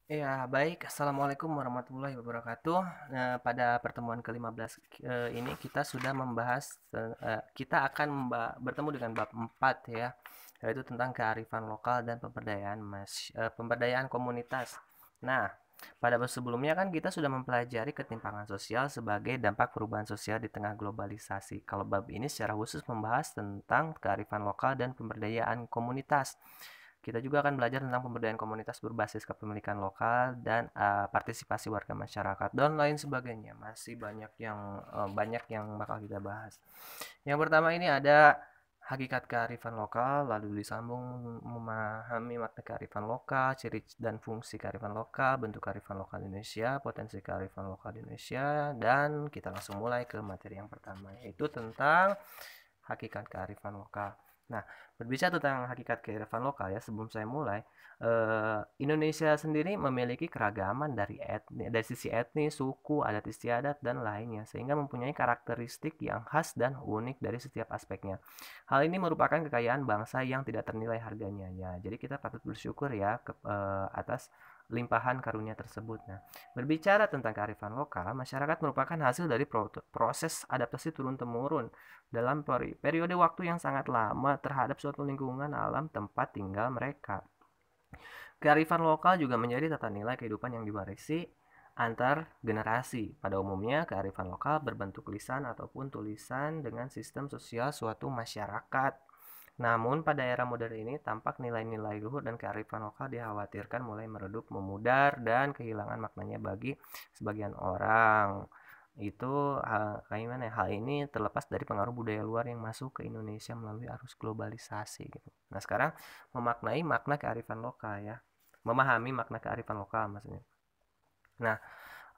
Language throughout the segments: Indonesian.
Ya, baik. Assalamualaikum warahmatullahi wabarakatuh. Nah, pada pertemuan ke-15 ini kita sudah membahas, kita akan bertemu dengan bab 4 ya, yaitu tentang kearifan lokal dan pemberdayaan komunitas. Nah, pada bab sebelumnya kan kita sudah mempelajari ketimpangan sosial sebagai dampak perubahan sosial di tengah globalisasi. Kalau bab ini secara khusus membahas tentang kearifan lokal dan pemberdayaan komunitas. Kita juga akan belajar tentang pemberdayaan komunitas berbasis kepemilikan lokal dan partisipasi warga masyarakat dan lain sebagainya. Masih banyak yang bakal kita bahas. Yang pertama ini ada hakikat kearifan lokal, lalu disambung memahami makna kearifan lokal, ciri dan fungsi kearifan lokal, bentuk kearifan lokal Indonesia, potensi kearifan lokal di Indonesia, dan kita langsung mulai ke materi yang pertama, yaitu tentang hakikat kearifan lokal. Nah, berbicara tentang hakikat kearifan lokal ya, sebelum saya mulai, Indonesia sendiri memiliki keragaman dari sisi etnis, suku, adat istiadat, dan lainnya, sehingga mempunyai karakteristik yang khas dan unik dari setiap aspeknya. Hal ini merupakan kekayaan bangsa yang tidak ternilai harganya ya. Jadi kita patut bersyukur ya atas limpahan karunia tersebut. Nah, berbicara tentang kearifan lokal, masyarakat merupakan hasil dari proses adaptasi turun-temurun dalam periode waktu yang sangat lama terhadap suatu lingkungan alam tempat tinggal mereka. Kearifan lokal juga menjadi tata nilai kehidupan yang diwarisi antar generasi. Pada umumnya, kearifan lokal berbentuk lisan ataupun tulisan dengan sistem sosial suatu masyarakat. Namun, pada era modern ini, tampak nilai-nilai luhur dan kearifan lokal dikhawatirkan mulai meredup, memudar, dan kehilangan maknanya bagi sebagian orang. Itu kayak gimana ya, hal ini terlepas dari pengaruh budaya luar yang masuk ke Indonesia melalui arus globalisasi gitu. Nah, sekarang memaknai makna kearifan lokal ya. Memahami makna kearifan lokal maksudnya. Nah,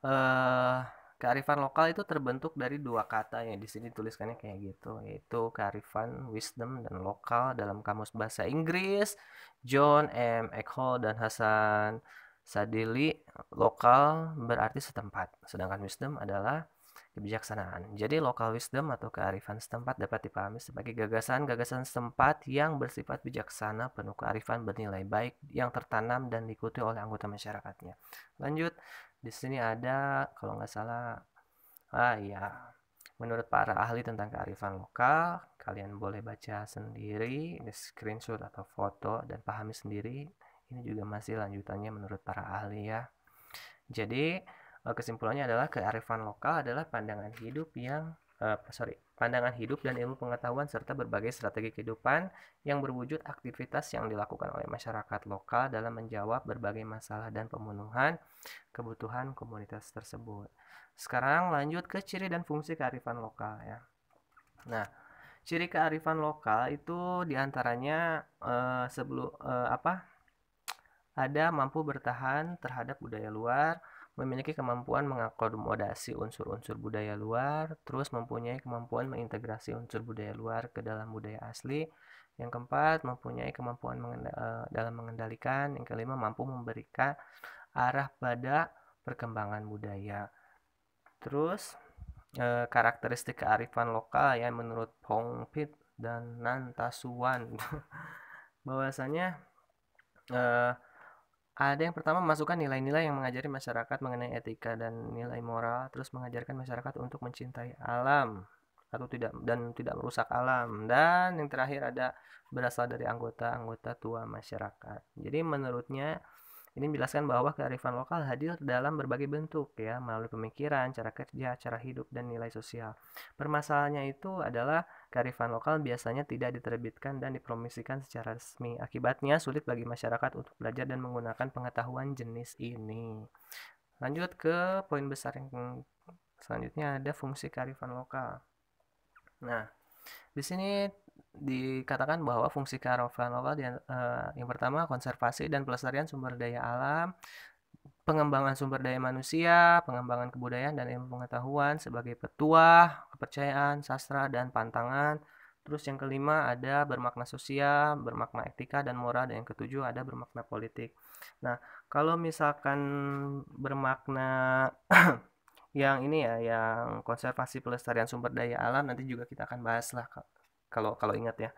eh, kearifan lokal itu terbentuk dari dua kata yang di sini tuliskannya kayak gitu, yaitu kearifan wisdom dan lokal dalam kamus bahasa Inggris John M. Eccles dan Hasan Sadili. Lokal berarti setempat, sedangkan wisdom adalah kebijaksanaan. Jadi local wisdom atau kearifan setempat dapat dipahami sebagai gagasan-gagasan setempat yang bersifat bijaksana, penuh kearifan bernilai baik yang tertanam dan diikuti oleh anggota masyarakatnya. Lanjut, di sini ada kalau nggak salah, iya, menurut para ahli tentang kearifan lokal, kalian boleh baca sendiri, di screenshot atau foto dan pahami sendiri. Ini juga masih lanjutannya menurut para ahli ya. Jadi kesimpulannya adalah kearifan lokal adalah pandangan hidup dan ilmu pengetahuan serta berbagai strategi kehidupan yang berwujud aktivitas yang dilakukan oleh masyarakat lokal dalam menjawab berbagai masalah dan pemenuhan kebutuhan komunitas tersebut. Sekarang lanjut ke ciri dan fungsi kearifan lokal ya. Nah, ciri kearifan lokal itu diantaranya sebelum ada mampu bertahan terhadap budaya luar, memiliki kemampuan mengakomodasi unsur-unsur budaya luar, terus mempunyai kemampuan mengintegrasi unsur budaya luar ke dalam budaya asli. Yang keempat, mempunyai kemampuan dalam mengendalikan. Yang kelima, mampu memberikan arah pada perkembangan budaya. Terus, karakteristik kearifan lokal ya menurut Pong Pit dan Nantasuan bahwasanya eh, ada yang pertama memasukkan nilai-nilai yang mengajari masyarakat mengenai etika dan nilai moral, terus mengajarkan masyarakat untuk mencintai alam atau tidak merusak alam. Dan yang terakhir ada berasal dari anggota-anggota tua masyarakat. Jadi menurutnya ini menjelaskan bahwa kearifan lokal hadir dalam berbagai bentuk ya, melalui pemikiran, cara kerja, cara hidup, dan nilai sosial. Permasalahannya itu adalah kearifan lokal biasanya tidak diterbitkan dan dipromosikan secara resmi. Akibatnya sulit bagi masyarakat untuk belajar dan menggunakan pengetahuan jenis ini. Lanjut ke poin besar yang selanjutnya ada fungsi kearifan lokal. Nah, di sini dikatakan bahwa fungsi kearifan lokal yang pertama konservasi dan pelestarian sumber daya alam, pengembangan sumber daya manusia, pengembangan kebudayaan dan ilmu pengetahuan sebagai petuah, kepercayaan, sastra, dan pantangan. Terus yang kelima ada bermakna sosial, bermakna etika dan moral, dan yang ketujuh ada bermakna politik. Nah, kalau misalkan bermakna yang ini ya, yang konservasi pelestarian sumber daya alam nanti juga kita akan bahas lah kalau kalau ingat ya.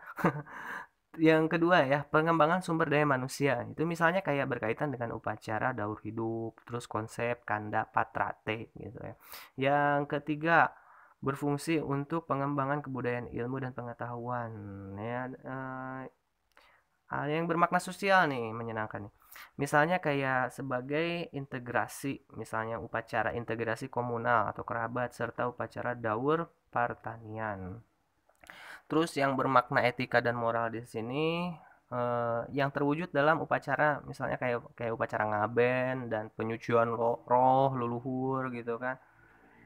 Yang kedua ya, pengembangan sumber daya manusia. Itu misalnya kayak berkaitan dengan upacara daur hidup, terus konsep kanda patrate gitu ya. Yang ketiga, berfungsi untuk pengembangan kebudayaan ilmu dan pengetahuan ya. Hal yang bermakna sosial nih, menyenangkan nih. Misalnya kayak sebagai integrasi, misalnya upacara integrasi komunal atau kerabat serta upacara daur pertanian. Terus yang bermakna etika dan moral di sini yang terwujud dalam upacara misalnya kayak kayak upacara ngaben dan penyucian roh leluhur gitu kan.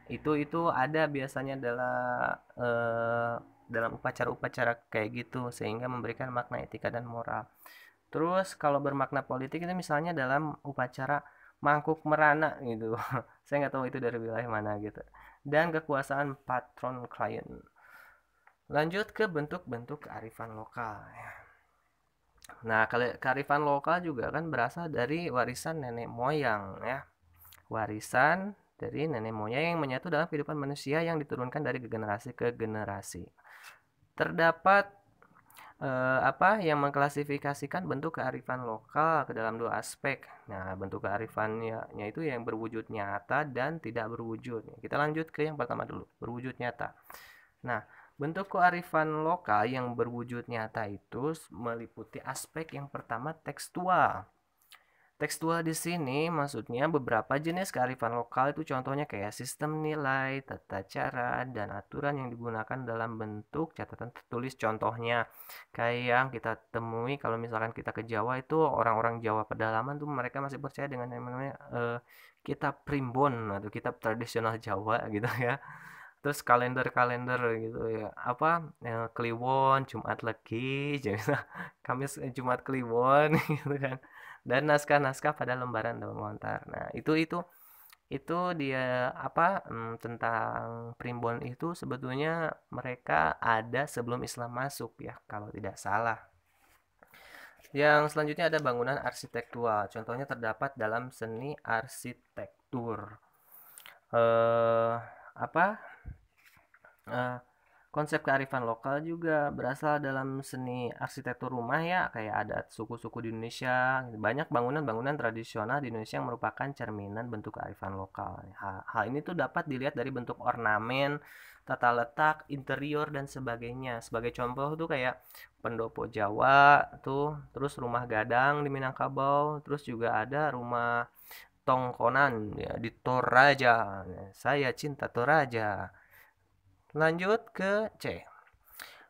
Itu ada biasanya dalam upacara-upacara kayak gitu sehingga memberikan makna etika dan moral. Terus kalau bermakna politik itu misalnya dalam upacara mangkuk merana gitu. Saya nggak tahu itu dari wilayah mana gitu. Dan kekuasaan patron klien. Lanjut ke bentuk-bentuk kearifan lokal. Nah, kalau kearifan lokal juga kan berasal dari warisan nenek moyang ya. Warisan dari nenek moyang yang menyatu dalam kehidupan manusia yang diturunkan dari generasi ke generasi. Terdapat yang mengklasifikasikan bentuk kearifan lokal ke dalam dua aspek. Nah, bentuk kearifannya itu yang berwujud nyata dan tidak berwujud. Kita lanjut ke yang pertama dulu, berwujud nyata. Nah, bentuk kearifan lokal yang berwujud nyata itu meliputi aspek yang pertama tekstual. Tekstual di sini maksudnya beberapa jenis kearifan lokal itu contohnya kayak sistem nilai, tata cara, dan aturan yang digunakan dalam bentuk catatan tertulis. Contohnya kayak yang kita temui kalau misalkan kita ke Jawa itu orang-orang Jawa pedalaman tuh mereka masih percaya dengan yang namanya kitab primbon atau kitab tradisional Jawa gitu ya. Terus kalender-kalender gitu ya. Apa Kliwon, Jumat Legi, Kamis Jumat Kliwon gitu kan. Dan naskah-naskah pada lembaran daun lontar. Nah, itu dia tentang primbon itu sebetulnya mereka ada sebelum Islam masuk ya, kalau tidak salah. Yang selanjutnya ada bangunan arsitektural. Contohnya terdapat dalam seni arsitektur. Eh apa eh, Konsep kearifan lokal juga berasal dalam seni arsitektur rumah ya, kayak adat suku-suku di Indonesia. Banyak bangunan-bangunan tradisional di Indonesia yang merupakan cerminan bentuk kearifan lokal. Hal ini tuh dapat dilihat dari bentuk ornamen, tata letak, interior dan sebagainya. Sebagai contoh tuh kayak pendopo Jawa tuh, terus rumah gadang di Minangkabau, terus juga ada rumah tongkonan ya di Toraja. Saya cinta Toraja. Lanjut ke C.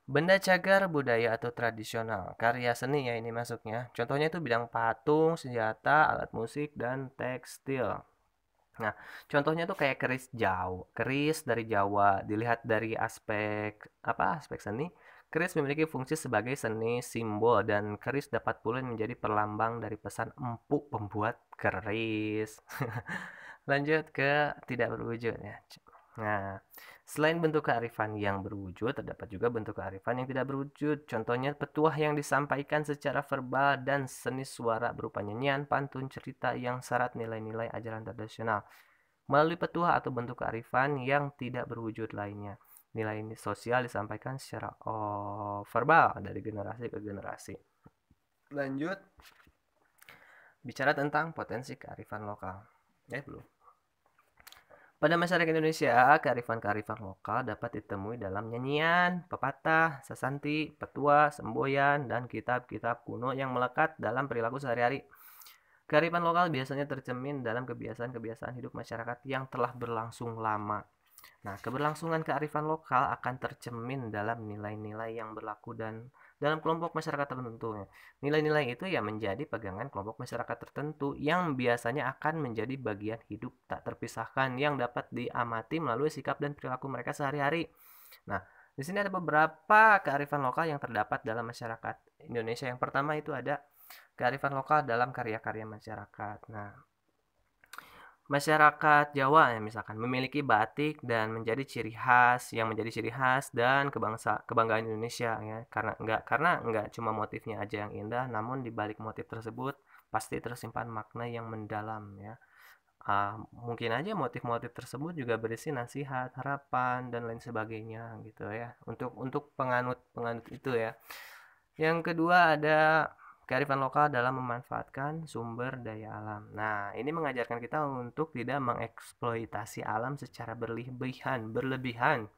Benda cagar budaya atau tradisional, karya seni ya ini masuknya. Contohnya itu bidang patung, senjata, alat musik, dan tekstil. Nah, contohnya tuh kayak keris Jawa, keris dari Jawa. Dilihat dari aspek seni, keris memiliki fungsi sebagai seni simbol dan keris dapat pula menjadi perlambang dari pesan empuk pembuat keris. Lanjut ke tidak berwujud ya. Nah, selain bentuk kearifan yang berwujud, terdapat juga bentuk kearifan yang tidak berwujud. Contohnya petuah yang disampaikan secara verbal dan seni suara berupa nyanyian, pantun, cerita yang syarat nilai-nilai ajaran tradisional. Melalui petuah atau bentuk kearifan yang tidak berwujud lainnya. Nilai ini sosial disampaikan secara verbal dari generasi ke generasi. Lanjut, bicara tentang potensi kearifan lokal. Belum. Pada masyarakat Indonesia, kearifan-kearifan lokal dapat ditemui dalam nyanyian, pepatah, sasanti, petua, semboyan, dan kitab-kitab kuno yang melekat dalam perilaku sehari-hari. Kearifan lokal biasanya tercermin dalam kebiasaan-kebiasaan hidup masyarakat yang telah berlangsung lama. Nah, keberlangsungan kearifan lokal akan tercermin dalam nilai-nilai yang berlaku dan dalam kelompok masyarakat tertentu. Nilai-nilai itu ya menjadi pegangan kelompok masyarakat tertentu yang biasanya akan menjadi bagian hidup tak terpisahkan yang dapat diamati melalui sikap dan perilaku mereka sehari-hari. Nah, di sini ada beberapa kearifan lokal yang terdapat dalam masyarakat Indonesia. Yang pertama itu ada kearifan lokal dalam karya-karya masyarakat. Nah, masyarakat Jawa ya misalkan memiliki batik dan menjadi ciri khas dan kebanggaan Indonesia ya karena enggak cuma motifnya aja yang indah namun di balik motif tersebut pasti tersimpan makna yang mendalam ya. Mungkin aja motif-motif tersebut juga berisi nasihat, harapan dan lain sebagainya gitu ya untuk penganut-penganut itu ya. Yang kedua ada kearifan lokal dalam memanfaatkan sumber daya alam. Nah, ini mengajarkan kita untuk tidak mengeksploitasi alam secara berlebihan.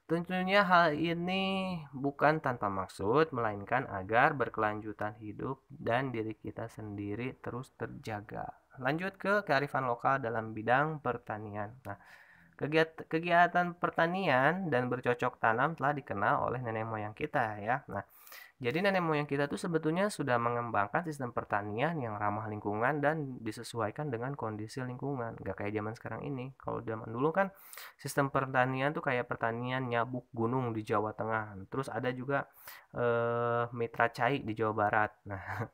Tentunya hal ini bukan tanpa maksud, melainkan agar berkelanjutan hidup dan diri kita sendiri terus terjaga. Lanjut ke kearifan lokal dalam bidang pertanian. Nah, kegiatan pertanian dan bercocok tanam telah dikenal oleh nenek moyang kita ya. Nah, jadi nenek moyang kita tuh sebetulnya sudah mengembangkan sistem pertanian yang ramah lingkungan dan disesuaikan dengan kondisi lingkungan. Gak kayak zaman sekarang ini. Kalau zaman dulu kan sistem pertanian tuh kayak pertanian nyabuk gunung di Jawa Tengah. Terus ada juga mitra cai di Jawa Barat. Nah,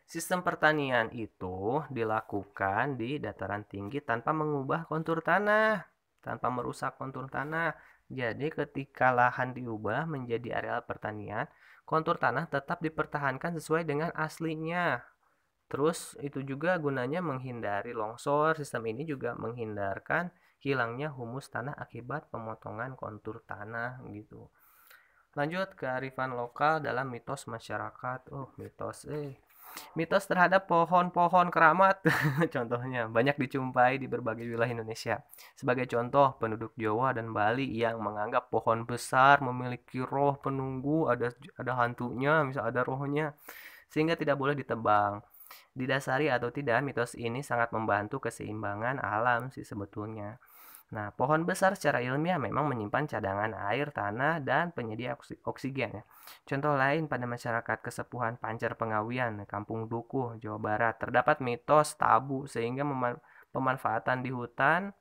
sistem pertanian itu dilakukan di dataran tinggi tanpa mengubah kontur tanah, tanpa merusak kontur tanah. Jadi ketika lahan diubah menjadi areal pertanian, kontur tanah tetap dipertahankan sesuai dengan aslinya. Terus itu juga gunanya menghindari longsor. Sistem ini juga menghindarkan hilangnya humus tanah akibat pemotongan kontur tanah gitu. Lanjut kearifan lokal dalam mitos masyarakat. Oh, mitos terhadap pohon-pohon keramat. Contohnya banyak dijumpai di berbagai wilayah Indonesia. Sebagai contoh, penduduk Jawa dan Bali yang menganggap pohon besar memiliki roh penunggu, ada hantunya, misal ada rohnya, sehingga tidak boleh ditebang. Didasari atau tidak, mitos ini sangat membantu keseimbangan alam sih sebetulnya. Nah, pohon besar secara ilmiah memang menyimpan cadangan air, tanah, dan penyedia oksigen ya. Contoh lain pada masyarakat kesepuhan Pancar Pengawian, Kampung Dukuh, Jawa Barat, terdapat mitos tabu sehingga pemanfaatan di hutan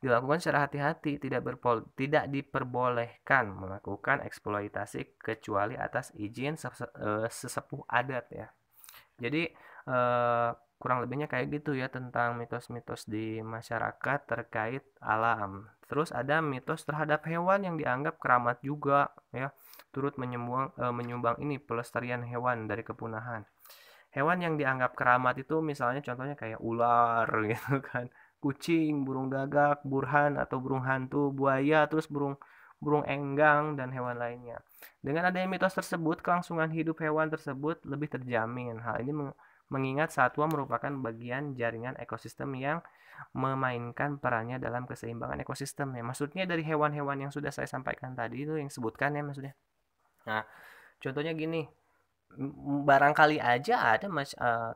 dilakukan secara hati-hati, tidak diperbolehkan melakukan eksploitasi kecuali atas izin sesepuh adat ya. Jadi kurang lebihnya kayak gitu ya tentang mitos-mitos di masyarakat terkait alam. Terus ada mitos terhadap hewan yang dianggap keramat juga ya, turut menyumbang ini pelestarian hewan dari kepunahan. Hewan yang dianggap keramat itu misalnya contohnya kayak ular gitu kan, kucing, burung gagak, burhan atau burung hantu, buaya, terus burung burung enggang dan hewan lainnya. Dengan adanya mitos tersebut, kelangsungan hidup hewan tersebut lebih terjamin. Hal ini mengingat satwa merupakan bagian jaringan ekosistem yang memainkan perannya dalam keseimbangan ekosistem. Ya, maksudnya dari hewan-hewan yang sudah saya sampaikan tadi itu yang sebutkan ya maksudnya. Nah, contohnya gini, barangkali aja ada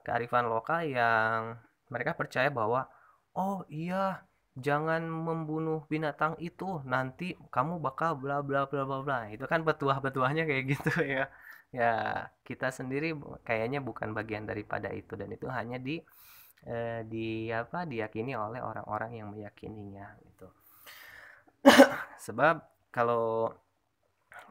kearifan lokal yang mereka percaya bahwa oh iya jangan membunuh binatang itu nanti kamu bakal bla bla bla bla bla, itu kan petuah-petuahnya kayak gitu ya. Ya, kita sendiri kayaknya bukan bagian daripada itu dan itu hanya diyakini oleh orang-orang yang meyakininya gitu. Sebab kalau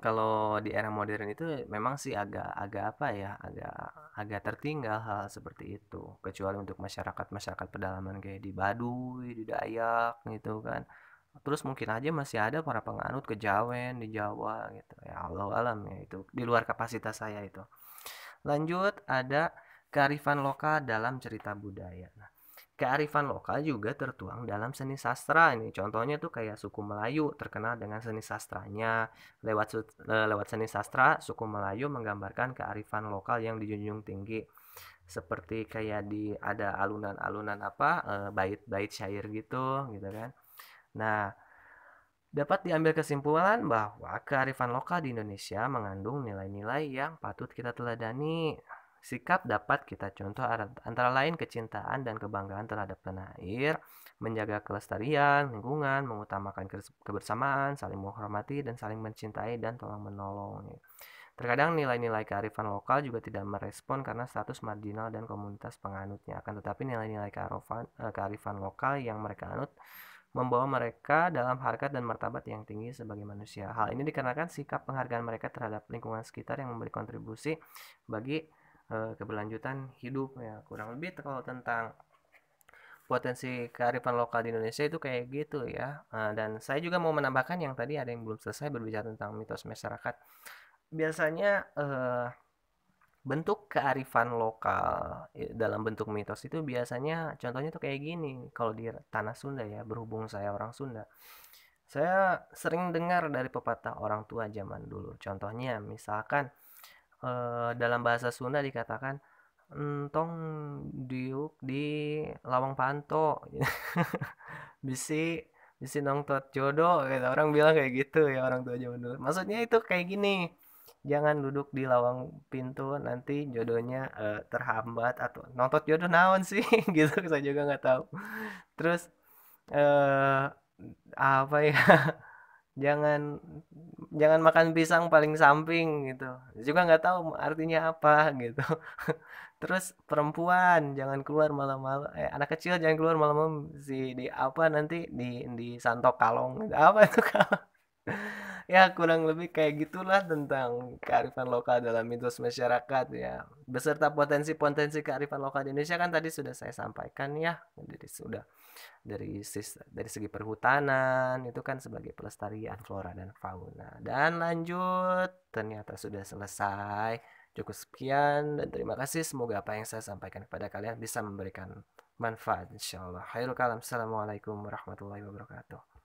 kalau di era modern itu memang sih agak agak apa ya, agak agak tertinggal hal seperti itu. Kecuali untuk masyarakat-masyarakat pedalaman kayak di Baduy, di Dayak gitu kan. Terus mungkin aja masih ada para penganut kejawen di Jawa gitu. Ya Allah alam ya itu di luar kapasitas saya itu. Lanjut ada kearifan lokal dalam cerita budaya. Nah, kearifan lokal juga tertuang dalam seni sastra ini. Contohnya tuh kayak suku Melayu terkenal dengan seni sastranya. Lewat seni sastra, suku Melayu menggambarkan kearifan lokal yang dijunjung tinggi. Seperti kayak ada alunan-alunan apa bait-bait syair gitu kan. Nah, dapat diambil kesimpulan bahwa kearifan lokal di Indonesia mengandung nilai-nilai yang patut kita teladani. Sikap dapat kita contoh antara lain kecintaan dan kebanggaan terhadap tanah air, menjaga kelestarian, lingkungan, mengutamakan kebersamaan, saling menghormati dan saling mencintai dan tolong menolong. Terkadang nilai-nilai kearifan lokal juga tidak merespon karena status marginal dan komunitas penganutnya. Akan tetapi nilai-nilai kearifan lokal yang mereka anut membawa mereka dalam harkat dan martabat yang tinggi sebagai manusia. Hal ini dikarenakan sikap penghargaan mereka terhadap lingkungan sekitar yang memberi kontribusi bagi keberlanjutan hidup ya. Kurang lebih kalau tentang potensi kearifan lokal di Indonesia itu kayak gitu ya. Dan saya juga mau menambahkan yang tadi ada yang belum selesai berbicara tentang mitos masyarakat. Biasanya bentuk kearifan lokal dalam bentuk mitos itu biasanya contohnya tuh kayak gini. Kalau di tanah Sunda ya, berhubung saya orang Sunda, saya sering dengar dari pepatah orang tua zaman dulu. Contohnya misalkan dalam bahasa Sunda dikatakan, "Entong diuk di lawang panto." Bisi bisi nongtot jodoh gitu, orang bilang kayak gitu ya, orang tua zaman dulu. Maksudnya itu kayak gini, jangan duduk di lawang pintu nanti jodohnya terhambat atau nontot jodoh naon sih gitu, saya juga nggak tahu. Terus eh apa ya, jangan jangan makan pisang paling samping gitu, juga nggak tahu artinya apa gitu. Terus perempuan jangan keluar malam-malam, anak kecil jangan keluar malam-malam, di apa nanti di santok kalong gitu. Apa itu kalong? Ya kurang lebih kayak gitulah tentang kearifan lokal dalam mitos masyarakat ya, beserta potensi-potensi kearifan lokal di Indonesia kan tadi sudah saya sampaikan ya. Jadi sudah dari segi perhutanan itu kan sebagai pelestarian flora dan fauna. Dan lanjut, ternyata sudah selesai. Cukup sekian dan terima kasih. Semoga apa yang saya sampaikan kepada kalian bisa memberikan manfaat insyaallah. Khairul kalam. Assalamualaikum warahmatullahi wabarakatuh.